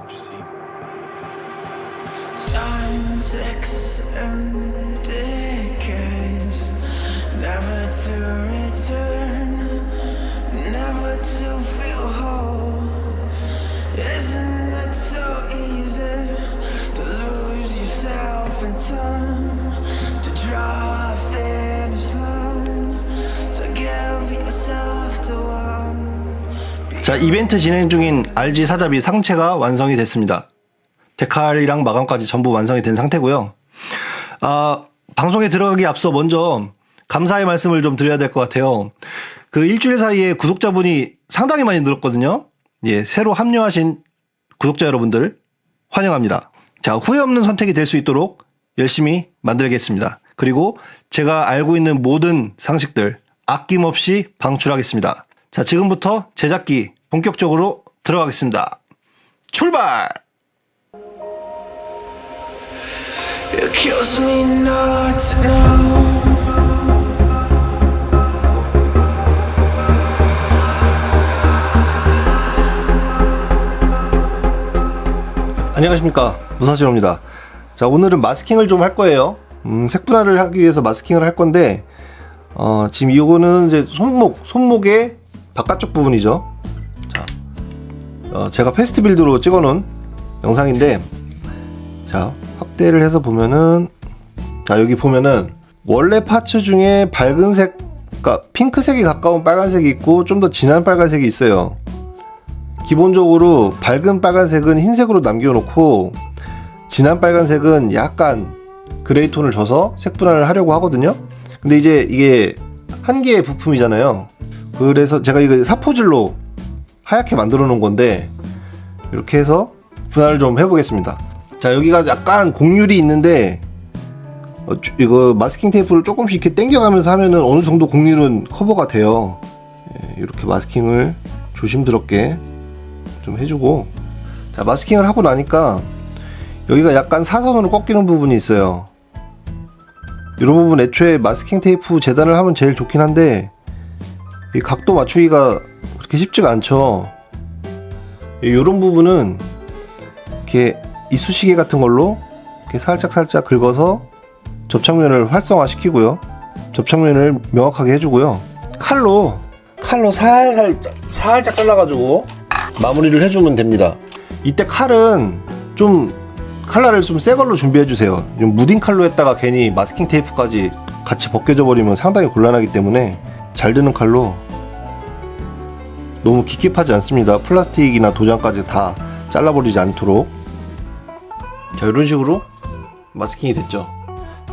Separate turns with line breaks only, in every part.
don't you see?
Time ticks and decays, never to return, never to feel whole. Isn't it so easy to lose yourself in time, to draw a finish line, to give yourself to one?
자, 이벤트 진행 중인 RG 사자비 상체가 완성이 됐습니다. 데칼이랑 마감까지 전부 완성이 된 상태고요. 방송에 들어가기 앞서 먼저 감사의 말씀을 좀 드려야 될 것 같아요. 그 일주일 사이에 구독자분이 상당히 많이 늘었거든요. 예, 새로 합류하신 구독자 여러분들 환영합니다. 자, 후회 없는 선택이 될 수 있도록 열심히 만들겠습니다. 그리고 제가 알고 있는 모든 상식들 아낌없이 방출하겠습니다. 자, 지금부터 제작기 본격적으로 들어가겠습니다. 출발!
It kills me not to know.
안녕하십니까, 무사시로입니다. 자, 오늘은 마스킹을 좀 할 거예요. 색분할을 하기 위해서 마스킹을 할 건데 지금 이거는 이제 손목의 바깥쪽 부분이죠. 자, 제가 패스트 빌드로 찍어놓은 영상인데, 자, 확대를 해서 보면은, 자, 여기 보면은 원래 파츠 중에 밝은색, 그러니까 핑크색이 가까운 빨간색이 있고 좀 더 진한 빨간색이 있어요. 기본적으로 밝은 빨간색은 흰색으로 남겨놓고 진한 빨간색은 약간 그레이 톤을 줘서 색분할을 하려고 하거든요. 근데 이제 이게 한 개의 부품이잖아요. 그래서 제가 이거 사포질로 하얗게 만들어 놓은 건데 이렇게 해서 분할을 좀 해보겠습니다. 자, 여기가 약간 곡률이 있는데 이거 마스킹 테이프를 조금씩 이렇게 당겨가면서 하면은 어느 정도 곡률은 커버가 돼요. 이렇게 마스킹을 조심스럽게 좀 해주고, 자, 마스킹을 하고 나니까 여기가 약간 사선으로 꺾이는 부분이 있어요. 이런 부분 애초에 마스킹 테이프 재단을 하면 제일 좋긴 한데 이 각도 맞추기가 그렇게 쉽지가 않죠. 이런 부분은 이렇게 이쑤시개 같은 걸로 이렇게 살짝 긁어서 접착면을 활성화 시키고요, 접착면을 명확하게 해주고요, 칼로 살짝 잘라가지고 마무리를 해주면 됩니다. 이때 칼은 칼날을 좀 새 걸로 준비해주세요. 무딘 칼로 했다가 괜히 마스킹 테이프까지 같이 벗겨져 버리면 상당히 곤란하기 때문에 잘 드는 칼로, 너무 깊게 파지 않습니다. 플라스틱이나 도장까지 다 잘라버리지 않도록. 자, 이런 식으로 마스킹이 됐죠.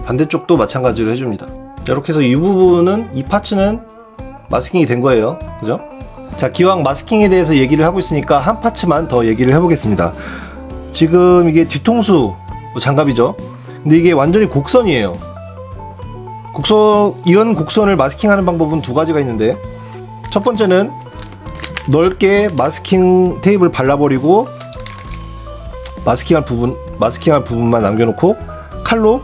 반대쪽도 마찬가지로 해줍니다. 이렇게 해서 이 부분은, 이 파츠는 마스킹이 된 거예요. 그죠? 자, 기왕 마스킹에 대해서 얘기를 하고 있으니까 한 파츠만 더 얘기를 해보겠습니다. 지금 이게 뒤통수 장갑이죠. 근데 이게 완전히 곡선이에요. 이런 곡선을 마스킹하는 방법은 두 가지가 있는데, 첫 번째는 넓게 마스킹 테이프를 발라버리고 마스킹할 부분만 남겨놓고 칼로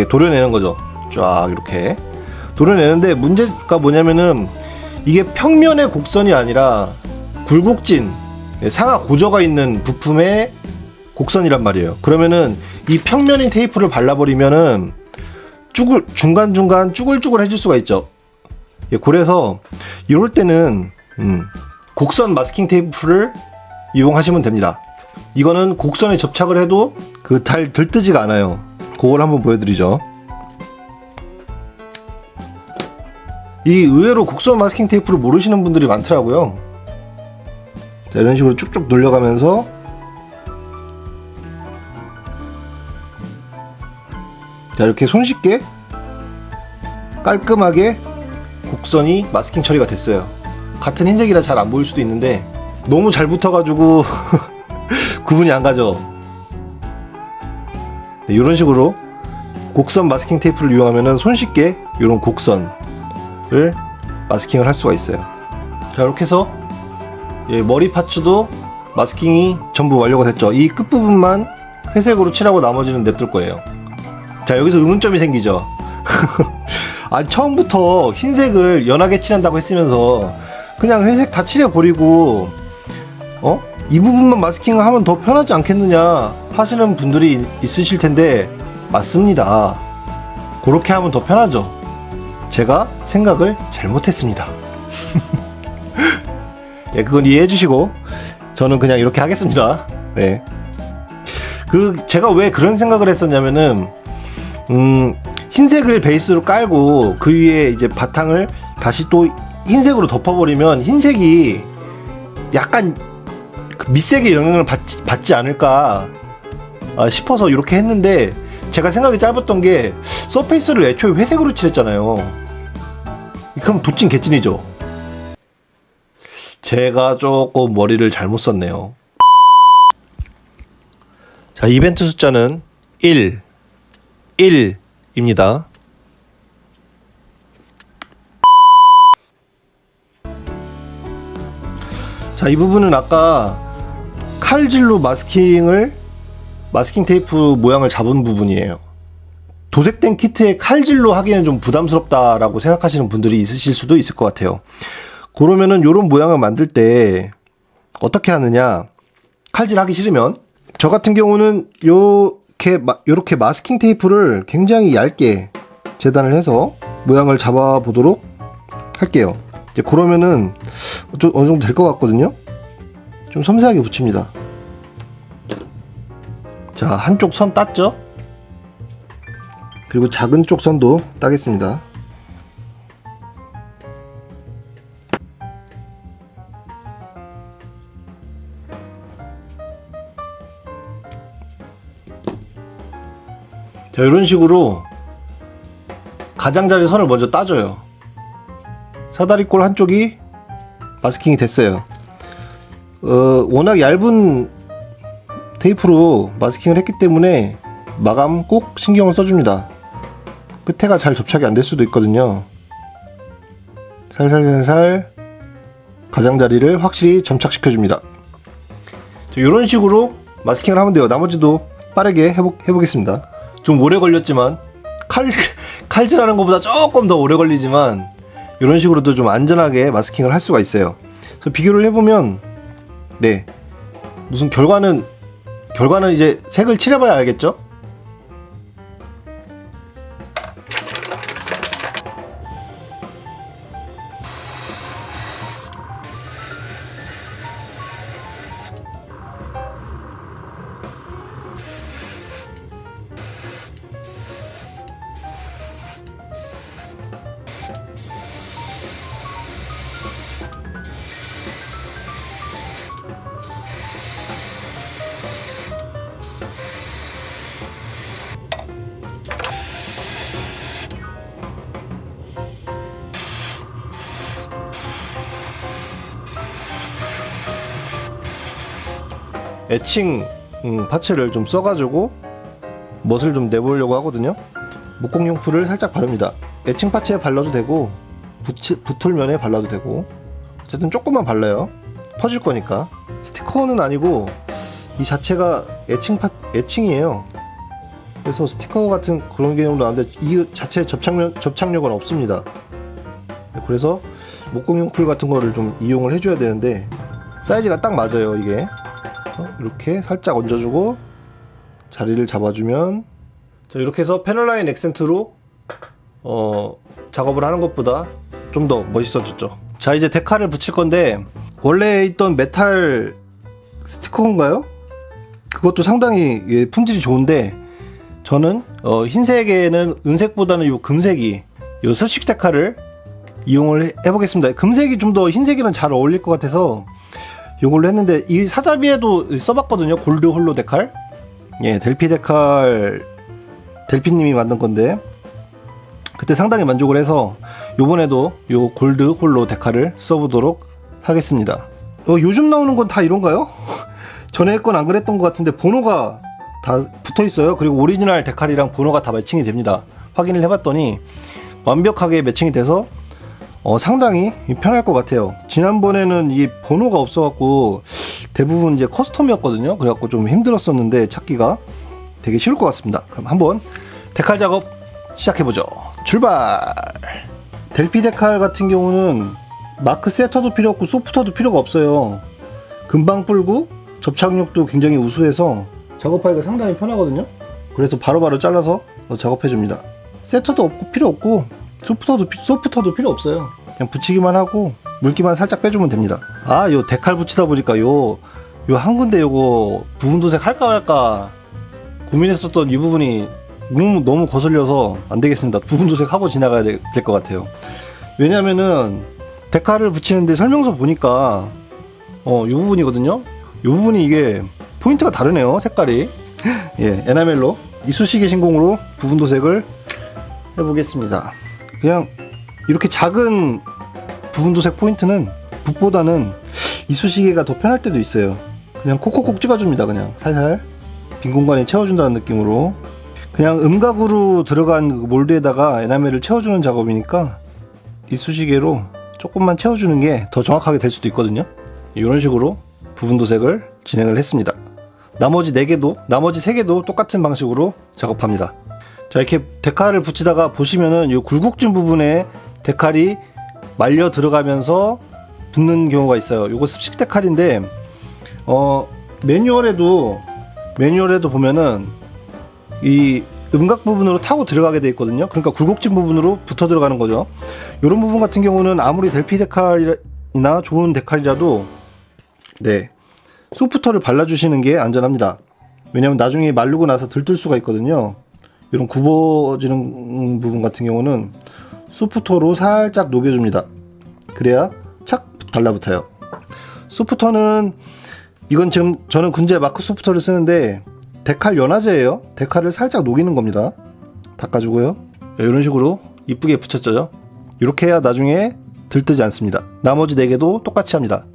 도려내는 거죠. 쫙 이렇게 도려내는데, 문제가 뭐냐면은 이게 평면의 곡선이 아니라 굴곡진 상하 고저가 있는 부품의 곡선이란 말이에요. 그러면은 이 평면인 테이프를 발라버리면은 중간중간 쭈글쭈글 해질 수가 있죠. 그래서 이럴 때는 곡선 마스킹 테이프를 이용하시면 됩니다. 이거는 곡선에 접착을 해도 잘 들뜨지가 않아요. 그걸 한번 보여드리죠. 이 의외로 곡선 마스킹 테이프를 모르시는 분들이 많더라고요. 자, 이런 식으로 쭉쭉 눌려가면서 자, 이렇게 손쉽게 깔끔하게 곡선이 마스킹 처리가 됐어요. 같은 흰색이라 잘 안 보일 수도 있는데 너무 잘 붙어가지고 구분이 안 가죠. 네, 이런 식으로 곡선 마스킹 테이프를 이용하면 손쉽게 이런 곡선을 마스킹을 할 수가 있어요. 자, 이렇게 해서 머리 파츠도 마스킹이 전부 완료가 됐죠. 이 끝부분만 회색으로 칠하고 나머지는 냅둘 거예요. 자, 여기서 의문점이 생기죠. 처음부터 흰색을 연하게 칠한다고 했으면서 그냥 회색 다 칠해버리고 이 부분만 마스킹을 하면 더 편하지 않겠느냐 하시는 분들이 있으실 텐데 맞습니다. 그렇게 하면 더 편하죠. 제가 생각을 잘못했습니다. 예, 그건 이해해 주시고 저는 그냥 이렇게 하겠습니다. 네. 제가 왜 그런 생각을 했었냐면은 흰색을 베이스로 깔고 그 위에 이제 바탕을 다시 또 흰색으로 덮어버리면 흰색이 약간 그 밑색의 영향을 받지 않을까 싶어서 이렇게 했는데, 제가 생각이 짧았던 게 서페이스를 애초에 회색으로 칠했잖아요. 그럼 도찐 개찐이죠. 제가 조금 머리를 잘못 썼네요. 자, 이벤트 숫자는 1입니다. 자, 이 부분은 아까 칼질로 마스킹 테이프 모양을 잡은 부분이에요. 도색된 키트에 칼질로 하기에는 좀 부담스럽다라고 생각하시는 분들이 있으실 수도 있을 것 같아요. 그러면은 요런 모양을 만들 때 어떻게 하느냐, 칼질하기 싫으면 저 같은 경우는 요렇게 마스킹 테이프를 굉장히 얇게 재단을 해서 모양을 잡아 보도록 할게요. 이제 그러면은 좀 어느 정도 될 것 같거든요. 좀 섬세하게 붙입니다. 자, 한쪽 선 땄죠? 그리고 작은 쪽 선도 따겠습니다. 자, 이런 식으로 가장자리 선을 먼저 따줘요. 사다리꼴 한쪽이 마스킹이 됐어요. 워낙 얇은 테이프로 마스킹을 했기 때문에 마감 꼭 신경을 써줍니다. 끝에가 잘 접착이 안 될 수도 있거든요. 살살살살 가장자리를 확실히 점착시켜줍니다. 이런 식으로 마스킹을 하면 돼요. 나머지도 빠르게 해보겠습니다. 좀 오래 걸렸지만 칼질하는 것보다 조금 더 오래 걸리지만 이런 식으로도 좀 안전하게 마스킹을 할 수가 있어요. 그래서 비교를 해보면 네, 무슨 결과는 이제 색을 칠해봐야 알겠죠? 애칭 파츠를 좀 써가지고 멋을 좀 내보려고 하거든요. 목공용풀을 살짝 바릅니다. 애칭 파츠에 발라도 되고 붓틀면에 발라도 되고, 어쨌든 조금만 퍼질 거니까. 스티커는 아니고 이 자체가 애칭이에요. 그래서 스티커 같은 그런 개념도 아닌데 이 자체 접착력은 없습니다. 그래서 목공용풀 같은 거를 좀 이용을 해줘야 되는데 사이즈가 딱 맞아요. 이게 이렇게 살짝 얹어주고 자리를 잡아주면, 자, 이렇게 해서 패널라인 액센트로 작업을 하는 것보다 좀 더 멋있어졌죠. 자, 이제 데칼을 붙일 건데 원래 있던 메탈 스티커인가요? 그것도 상당히 품질이 좋은데 저는 흰색에는 은색보다는 요 금색이 요 습식 데칼을 이용을 해보겠습니다. 금색이 좀 더 흰색이랑 잘 어울릴 것 같아서 요걸로 했는데, 이 사자비에도 써봤거든요. 골드 홀로 데칼. 예, 델피 데칼 델피님이 만든 건데 그때 상당히 만족을 해서 요번에도 요 골드 홀로 데칼을 써보도록 하겠습니다. 요즘 나오는 건 다 이런가요? 전에 건 안 그랬던 것 같은데 번호가 다 붙어 있어요. 그리고 오리지널 데칼이랑 번호가 다 매칭이 됩니다. 확인을 해봤더니 완벽하게 매칭이 돼서 상당히 편할 것 같아요. 지난번에는 이 번호가 없어갖고 대부분 이제 커스텀이었거든요. 그래갖고 좀 힘들었었는데 찾기가 되게 쉬울 것 같습니다. 그럼 한번 데칼 작업 시작해보죠. 출발! 델피 데칼 같은 경우는 마크 세터도 필요 없고 소프터도 필요가 없어요. 금방 불고 접착력도 굉장히 우수해서 작업하기가 상당히 편하거든요. 그래서 바로바로 잘라서 작업해줍니다. 세터도 없고 필요 없고 소프터도 필요 없어요. 그냥 붙이기만 하고 물기만 살짝 빼주면 됩니다. 아, 요 데칼 붙이다 보니까 요 한 군데 요거 부분 도색 할까 말까 고민했었던 이 부분이 너무 거슬려서 안 되겠습니다. 부분 도색 하고 지나가야 될 것 같아요. 왜냐면은 데칼을 붙이는데 설명서 보니까 요 부분이거든요. 요 부분이 이게 포인트가 다르네요. 색깔이. 예, 에나멜로 이쑤시개 신공으로 부분 도색을 해보겠습니다. 그냥 이렇게 작은 부분 도색 포인트는 붓보다는 이쑤시개가 더 편할 때도 있어요. 그냥 콕콕콕 찍어줍니다. 그냥 살살 빈 공간에 채워준다는 느낌으로. 그냥 음각으로 들어간 몰드에다가 에나멜을 채워주는 작업이니까 이쑤시개로 조금만 채워주는 게 더 정확하게 될 수도 있거든요. 이런 식으로 부분 도색을 진행을 했습니다. 나머지 3개도 똑같은 방식으로 작업합니다. 자, 이렇게 데칼을 붙이다가 보시면은 이 굴곡진 부분에 데칼이 말려 들어가면서 붙는 경우가 있어요. 요거 습식 데칼인데 매뉴얼에도 보면은 이 음각 부분으로 타고 들어가게 돼 있거든요. 그러니까 굴곡진 부분으로 붙어 들어가는 거죠. 이런 부분 같은 경우는 아무리 델피 데칼이나 좋은 데칼이라도 네, 소프터를 발라주시는 게 안전합니다. 왜냐면 나중에 마르고 나서 들뜰 수가 있거든요. 이런 굽어지는 부분 같은 경우는 소프터로 살짝 녹여줍니다. 그래야 착 달라붙어요. 소프터는 이건 지금 저는 군제 마크 소프터를 쓰는데 데칼 연화제예요. 데칼을 살짝 녹이는 겁니다. 닦아주고요. 이런 식으로 이쁘게 붙였죠. 이렇게 해야 나중에 들뜨지 않습니다. 나머지 4개도 똑같이 합니다.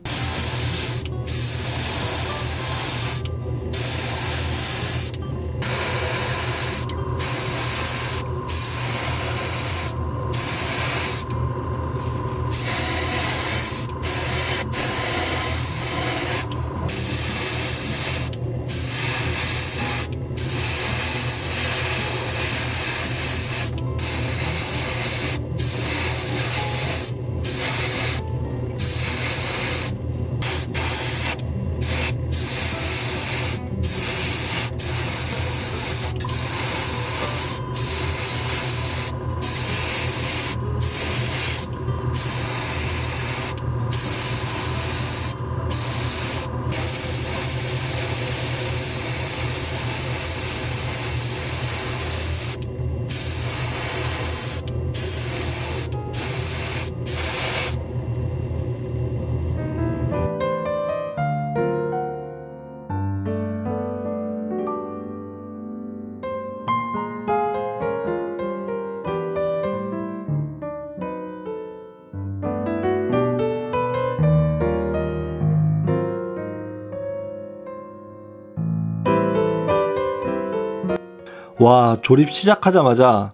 와, 조립 시작하자마자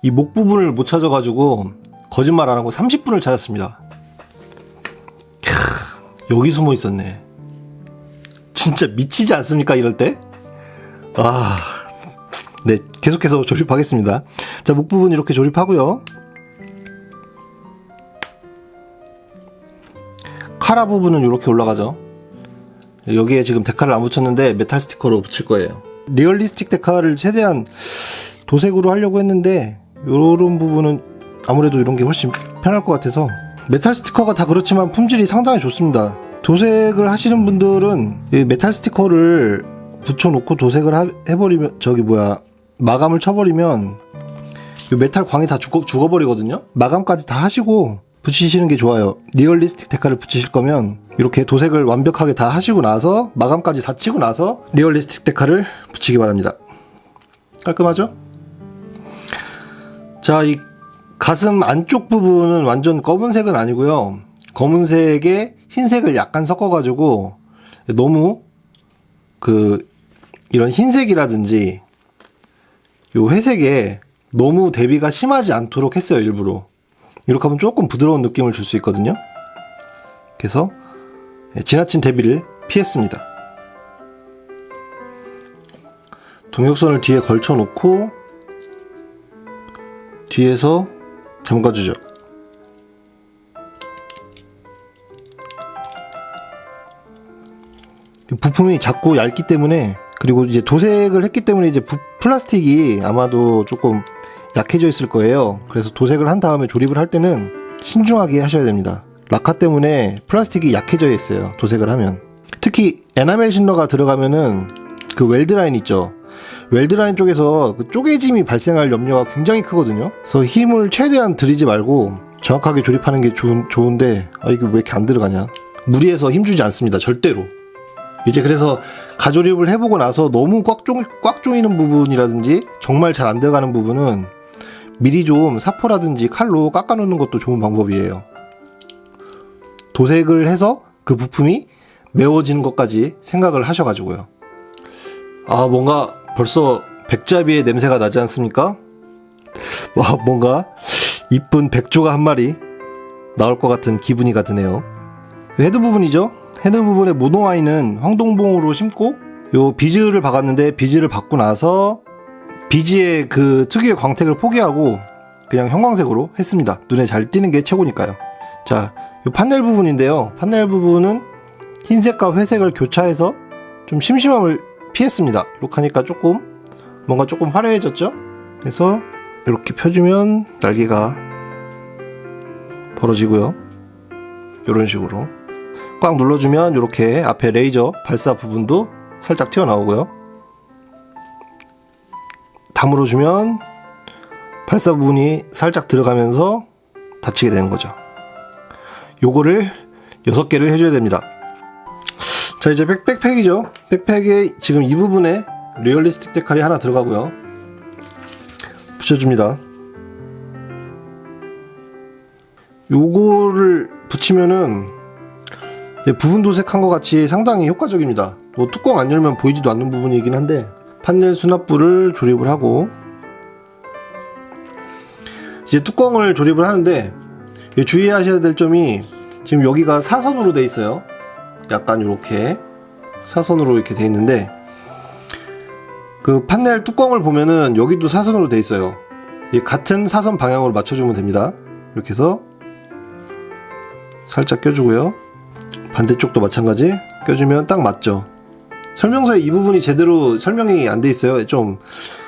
이 목 부분을 못 찾아가지고 거짓말 안 하고 30분을 찾았습니다. 여기 숨어 있었네. 진짜 미치지 않습니까, 이럴 때? 아, 네, 계속해서 조립하겠습니다. 자, 목 부분 이렇게 조립하고요. 카라 부분은 이렇게 올라가죠. 여기에 지금 데칼을 안 붙였는데 메탈 스티커로 붙일 거예요. 리얼리스틱 데칼을 최대한 도색으로 하려고 했는데 이런 부분은 아무래도 이런 게 훨씬 편할 것 같아서 메탈 스티커가 다 그렇지만 품질이 상당히 좋습니다. 도색을 하시는 분들은 이 메탈 스티커를 붙여놓고 도색을 해버리면 마감을 쳐버리면 이 메탈 광이 다 죽어버리거든요. 마감까지 다 하시고 붙이시는 게 좋아요. 리얼리스틱 데칼을 붙이실 거면 이렇게 도색을 완벽하게 다 하시고 나서 마감까지 다 치고 나서 리얼리스틱 데칼을 붙이기 바랍니다. 깔끔하죠? 자, 이 가슴 안쪽 부분은 완전 검은색은 아니고요. 검은색에 흰색을 약간 섞어가지고 너무 이런 흰색이라든지 요 회색에 너무 대비가 심하지 않도록 했어요. 일부러. 이렇게 하면 조금 부드러운 느낌을 줄 수 있거든요. 그래서 지나친 대비를 피했습니다. 동역선을 뒤에 걸쳐 놓고 뒤에서 잠가주죠. 부품이 작고 얇기 때문에, 그리고 이제 도색을 했기 때문에 이제 플라스틱이 아마도 조금 약해져 있을 거예요. 그래서 도색을 한 다음에 조립을 할 때는 신중하게 하셔야 됩니다. 라카 때문에 플라스틱이 약해져 있어요, 도색을 하면. 특히 에나멜 실러가 들어가면은 그 웰드라인 있죠, 웰드라인 쪽에서 그 쪼개짐이 발생할 염려가 굉장히 크거든요. 그래서 힘을 최대한 들이지 말고 정확하게 조립하는 게 좋은데, 이거 왜 이렇게 안 들어가냐. 무리해서 힘주지 않습니다, 절대로. 이제 그래서 가조립을 해보고 나서 너무 꽉 조이는 부분이라든지 정말 잘 안 들어가는 부분은 미리 좀 사포라든지 칼로 깎아놓는 것도 좋은 방법이에요. 도색을 해서 그 부품이 메워지는 것까지 생각을 하셔가지고요. 뭔가 벌써 백잡이의 냄새가 나지 않습니까? 뭔가 이쁜 백조가 한 마리 나올 것 같은 기분이가 드네요. 헤드 부분이죠. 헤드 부분에 모노아이는 황동봉으로 심고, 요 비즈를 박았는데, 비즈를 박고 나서 비즈의 그 특유의 광택을 포기하고 그냥 형광색으로 했습니다. 눈에 잘 띄는 게 최고니까요. 자, 요 판넬 부분인데요. 판넬 부분은 흰색과 회색을 교차해서 좀 심심함을 피했습니다. 이렇게 하니까 뭔가 조금 화려해졌죠? 그래서 이렇게 펴주면 날개가 벌어지고요. 이런 식으로 꽉 눌러주면 이렇게 앞에 레이저 발사 부분도 살짝 튀어나오고요. 다물어주면 발사 부분이 살짝 들어가면서 닫히게 되는 거죠. 요거를 6개를 해줘야 됩니다. 자, 이제 백팩이죠. 백팩에 지금 이 부분에 리얼리스틱 데칼이 하나 들어가고요. 붙여줍니다. 요거를 붙이면은 부분 도색한 것 같이 상당히 효과적입니다. 뚜껑 안 열면 보이지도 않는 부분이긴 한데, 판넬 수납부를 조립을 하고, 이제 뚜껑을 조립을 하는데 주의하셔야 될 점이, 지금 여기가 사선으로 돼 있어요. 약간 이렇게 사선으로 이렇게 돼 있는데, 그 판넬 뚜껑을 보면은 여기도 사선으로 돼 있어요. 같은 사선 방향으로 맞춰주면 됩니다. 이렇게 해서 살짝 껴주고요. 반대쪽도 마찬가지 껴주면 딱 맞죠. 설명서에 이 부분이 제대로 설명이 안 돼 있어요. 좀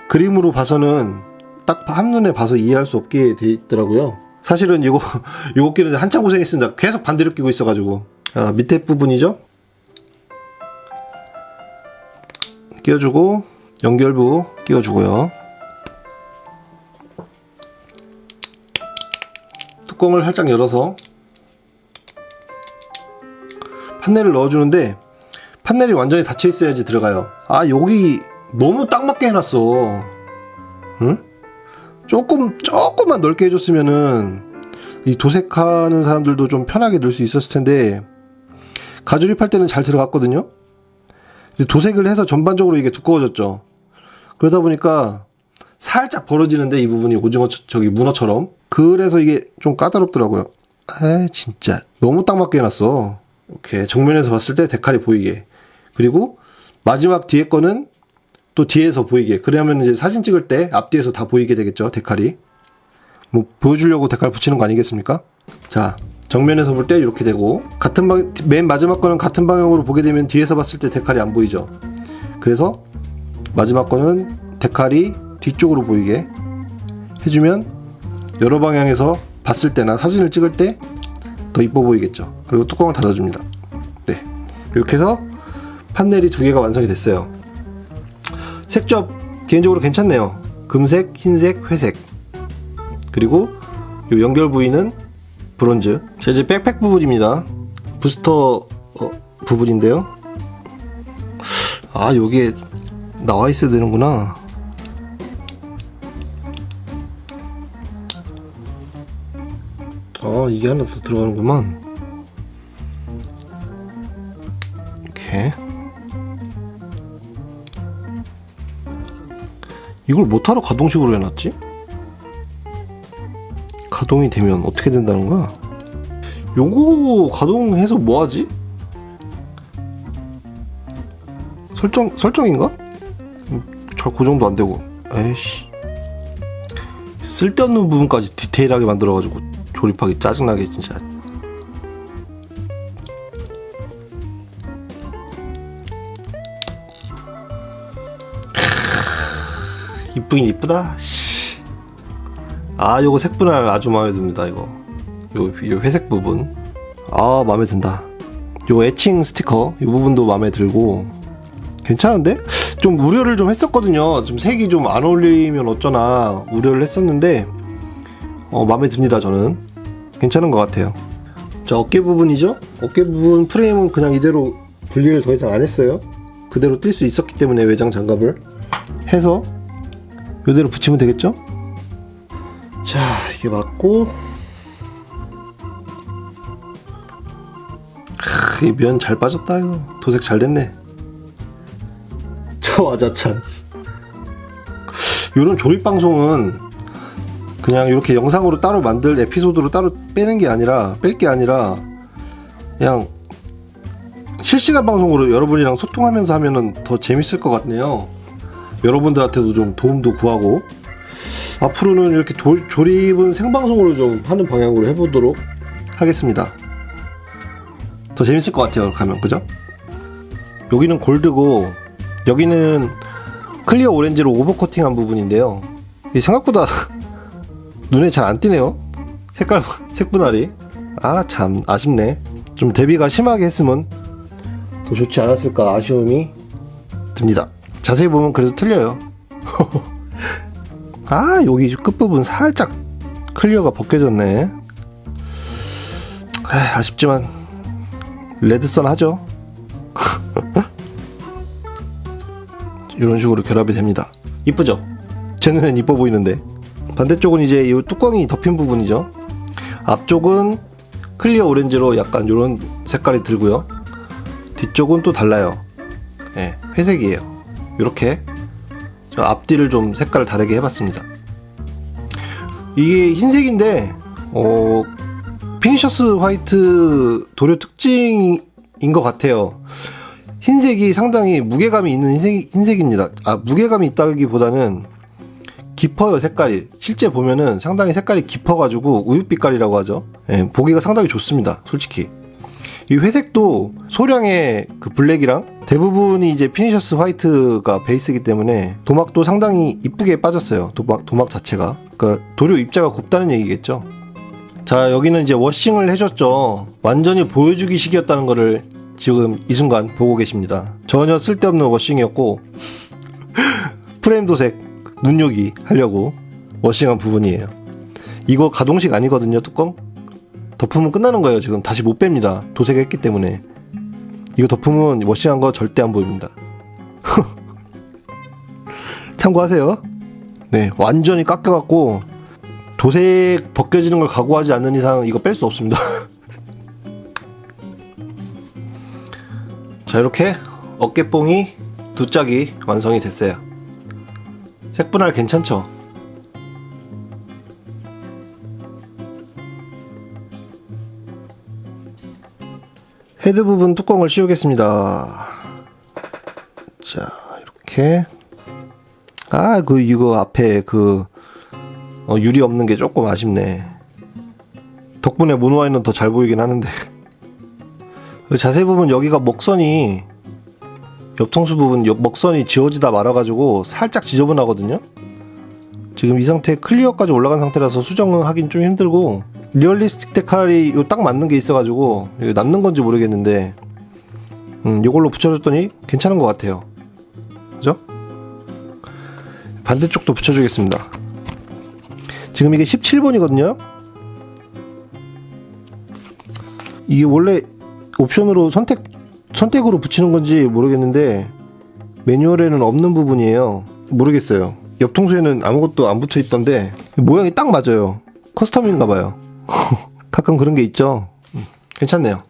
그림으로 봐서는 딱 한눈에 봐서 이해할 수 없게 돼 있더라고요. 사실은 이거 끼는데 한참 고생했습니다. 계속 반대로 끼고 있어가지고. 밑에 부분이죠. 끼워주고 연결부 끼워주고요. 뚜껑을 살짝 열어서 판넬을 넣어주는데, 판넬이 완전히 닫혀 있어야지 들어가요. 여기 너무 딱 맞게 해놨어. 응? 조금만 넓게 해줬으면은 이 도색하는 사람들도 좀 편하게 넣을 수 있었을 텐데, 가조립할 때는 잘 들어갔거든요. 도색을 해서 전반적으로 이게 두꺼워졌죠. 그러다 보니까 살짝 벌어지는데, 이 부분이 문어처럼. 그래서 이게 좀 까다롭더라고요. 진짜 너무 딱 맞게 해놨어. 이렇게 정면에서 봤을 때 데칼이 보이게, 그리고 마지막 뒤에 거는 또 뒤에서 보이게. 그러면 이제 사진 찍을 때 앞뒤에서 다 보이게 되겠죠, 데칼이. 보여주려고 데칼 붙이는 거 아니겠습니까? 자, 정면에서 볼 때 이렇게 되고, 맨 마지막 거는 같은 방향으로 보게 되면 뒤에서 봤을 때 데칼이 안 보이죠. 그래서 마지막 거는 데칼이 뒤쪽으로 보이게 해주면 여러 방향에서 봤을 때나 사진을 찍을 때 더 이뻐 보이겠죠. 그리고 뚜껑을 닫아줍니다. 네, 이렇게 해서 판넬이 2개가 완성이 됐어요. 색조합 개인적으로 괜찮네요. 금색, 흰색, 회색, 그리고 이 연결 부위는 브론즈. 자, 이제 백팩 부분입니다. 부스터 부분인데요. 여기에 나와 있어야 되는구나. 이게 하나 더 들어가는구만. 이렇게. 이걸 못하러 가동식으로 해놨지? 가동이 되면 어떻게 된다는 거야? 요거 가동해서 뭐하지? 설정인가? 잘 고정도 안되고. 에이씨, 쓸데없는 부분까지 디테일하게 만들어가지고 조립하기 짜증나게 진짜. 이쁘긴 이쁘다. 씨. 아, 요거 색분할 아주 마음에 듭니다. 이거 요 회색 부분 아 마음에 든다. 요 애칭 스티커 이 부분도 마음에 들고 괜찮은데? 좀 우려를 좀 했었거든요. 좀 색이 좀 안 어울리면 어쩌나 우려를 했었는데 마음에 듭니다. 저는 괜찮은 것 같아요. 자, 어깨 부분이죠. 어깨 부분 프레임은 그냥 이대로 분리를 더 이상 안 했어요. 그대로 뛸 수 있었기 때문에 외장 장갑을 해서 이대로 붙이면 되겠죠. 자, 이게 맞고 이 면 잘 빠졌다. 이거 도색 잘 됐네. 자화자찬. 이런 조립 방송은 그냥 이렇게 영상으로 따로 만들 에피소드로 따로 뺄 게 아니라 그냥 실시간 방송으로 여러분이랑 소통하면서 하면은 더 재밌을 것 같네요. 여러분들한테도 좀 도움도 구하고 앞으로는 이렇게 조립은 생방송으로 좀 하는 방향으로 해보도록 하겠습니다. 더 재밌을 것 같아요. 그렇게 하면 그죠? 여기는 골드고 여기는 클리어 오렌지로 오버코팅한 부분인데요. 이게 생각보다 눈에 잘 안 띄네요. 색분할이 참 아쉽네. 좀 대비가 심하게 했으면 더 좋지 않았을까 아쉬움이 듭니다. 자세히 보면 그래도 틀려요. 여기 끝부분 살짝 클리어가 벗겨졌네. 아쉽지만 레드선 하죠. 이런 식으로 결합이 됩니다. 이쁘죠? 제 눈엔 이뻐 보이는데 반대쪽은 이제 이 뚜껑이 덮인 부분이죠. 앞쪽은 클리어 오렌지로 약간 이런 색깔이 들고요. 뒤쪽은 또 달라요. 회색이에요. 이렇게 저 앞뒤를 좀 색깔을 다르게 해봤습니다. 이게 흰색인데 피니셔스 화이트 도료 특징인 것 같아요. 흰색이 상당히 무게감이 있는 흰색입니다. 무게감이 있다기보다는 깊어요. 색깔이 실제 보면은 상당히 색깔이 깊어가지고 우윳빛깔이라고 하죠. 보기가 상당히 좋습니다. 솔직히 이 회색도 소량의 그 블랙이랑 대부분이 이제 피니셔스 화이트가 베이스이기 때문에 도막도 상당히 이쁘게 빠졌어요. 도막 자체가 그러니까 도료 입자가 곱다는 얘기겠죠. 자, 여기는 이제 워싱을 해줬죠. 완전히 보여주기 식이었다는 거를 지금 이 순간 보고 계십니다. 전혀 쓸데없는 워싱이었고 프레임 도색 눈요기 하려고 워싱한 부분이에요. 이거 가동식 아니거든요. 뚜껑 덮으면 끝나는 거예요. 지금 다시 못 뺍니다. 도색했기 때문에. 이거 덮으면 워싱한 거 절대 안 보입니다. 참고하세요. 네, 완전히 깎여갖고 도색 벗겨지는 걸 각오하지 않는 이상 이거 뺄 수 없습니다. 자, 이렇게 어깨뽕이 두 짝이 완성이 됐어요. 색분할 괜찮죠? 헤드 부분 뚜껑을 씌우겠습니다. 자, 이렇게 이거 앞에 유리 없는 게 조금 아쉽네. 덕분에 모노아이는 더 잘 보이긴 하는데 자세히 보면 여기가 먹선이 옆통수 부분 먹선이 지워지다 말아가지고 살짝 지저분하거든요. 지금 이 상태 클리어까지 올라간 상태라서 수정은 하긴 좀 힘들고 리얼리스틱 데칼이 딱 맞는 게 있어가지고 남는 건지 모르겠는데 이걸로 붙여줬더니 괜찮은 것 같아요. 그죠? 반대쪽도 붙여주겠습니다. 지금 이게 17번이거든요. 이게 원래 옵션으로 선택으로 붙이는 건지 모르겠는데 매뉴얼에는 없는 부분이에요. 모르겠어요. 옆통수에는 아무것도 안 붙여 있던데 모양이 딱 맞아요. 커스텀인가 봐요. 가끔 그런 게 있죠. 괜찮네요.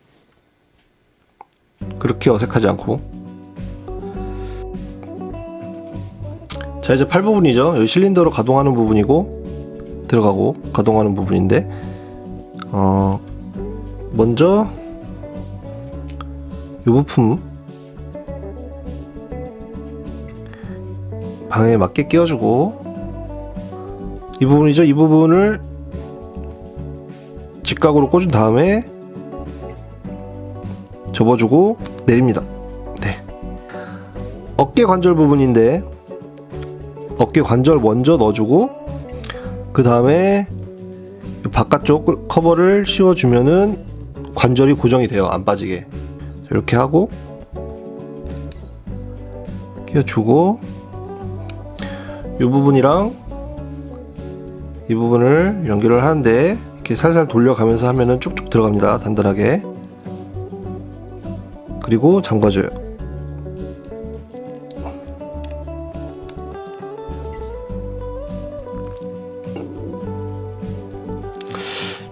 그렇게 어색하지 않고. 자, 이제 팔 부분이죠. 여기 실린더로 가동하는 부분이고 들어가고 가동하는 부분인데 먼저 이 부품 방에 맞게 끼워주고 이 부분이죠. 이 부분을 직각으로 꽂은 다음에 접어주고 내립니다. 네. 어깨 관절 부분인데 어깨 관절 먼저 넣어주고 그 다음에 바깥쪽 커버를 씌워주면은 관절이 고정이 돼요. 안 빠지게. 이렇게 하고 끼워주고 이 부분이랑 이 부분을 연결을 하는데 이렇게 살살 돌려가면서 하면은 쭉쭉 들어갑니다. 단단하게. 그리고 잠궈줘요.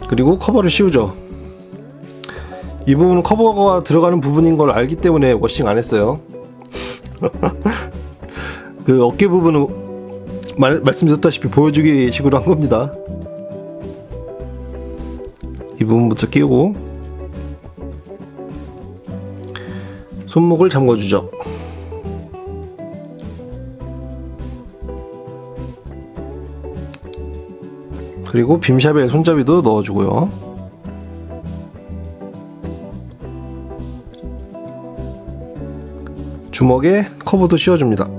그리고 커버를 씌우죠. 이 부분은 커버가 들어가는 부분인 걸 알기 때문에 워싱 안 했어요. 그 어깨 부분은 말씀드렸다시피 보여주기 식으로 한 겁니다. 이 부분부터 끼우고 손목을 잠궈주죠. 그리고 빔샵에 손잡이도 넣어주고요. 주먹에 커버도 씌워줍니다.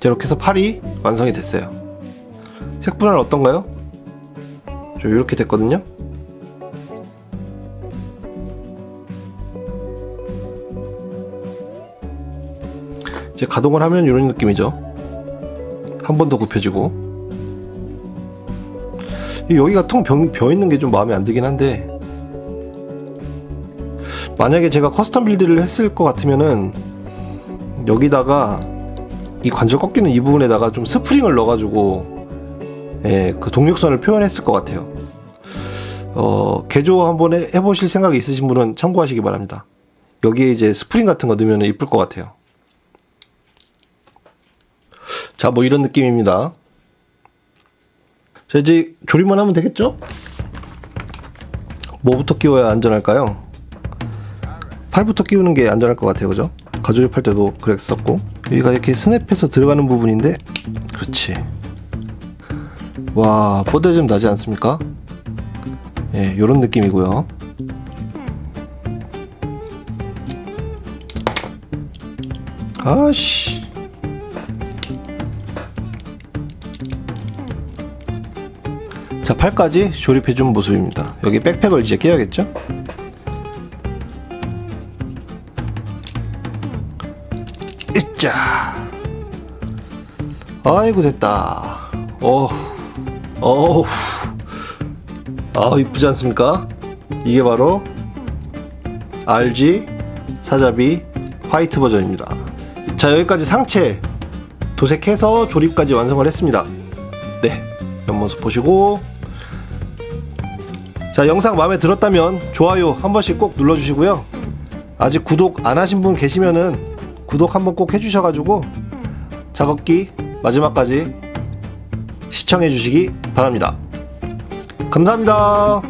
이렇게 해서 팔이 완성이 됐어요. 색분할 어떤가요? 이렇게 됐거든요. 이제 가동을 하면 이런 느낌이죠. 한 번 더 굽혀지고. 여기가 통 비어 있는 게 좀 마음에 안 들긴 한데, 만약에 제가 커스텀 빌드를 했을 것 같으면은 여기다가 이 관절 꺾이는 이 부분에다가 좀 스프링을 넣어가지고 그 동력선을 표현했을 것 같아요. 개조 한번 해보실 생각이 있으신 분은 참고하시기 바랍니다. 여기에 이제 스프링 같은 거 넣으면 이쁠 것 같아요. 자, 뭐 이런 느낌입니다. 자, 이제 조립만 하면 되겠죠? 뭐부터 끼워야 안전할까요? 팔부터 끼우는 게 안전할 것 같아요. 그죠? 가조립할 때도 그랬었고. 여기가 이렇게 스냅해서 들어가는 부분인데, 그렇지. 와, 뽀대 좀 나지 않습니까? 예, 요런 느낌이고요. 아씨. 자, 팔까지 조립해준 모습입니다. 여기 백팩을 이제 끼워야겠죠? 으짜. 아이고, 됐다. 어우. 이쁘지 않습니까? 이게 바로 RG 사자비 화이트 버전입니다. 자, 여기까지 상체 도색해서 조립까지 완성을 했습니다. 네, 옆모습 보시고, 자, 영상 마음에 들었다면 좋아요 한 번씩 꼭 눌러주시고요. 아직 구독 안 하신 분 계시면은 구독 한번 꼭 해주셔가지고 작업기 마지막까지 시청해 주시기 바랍니다. 감사합니다.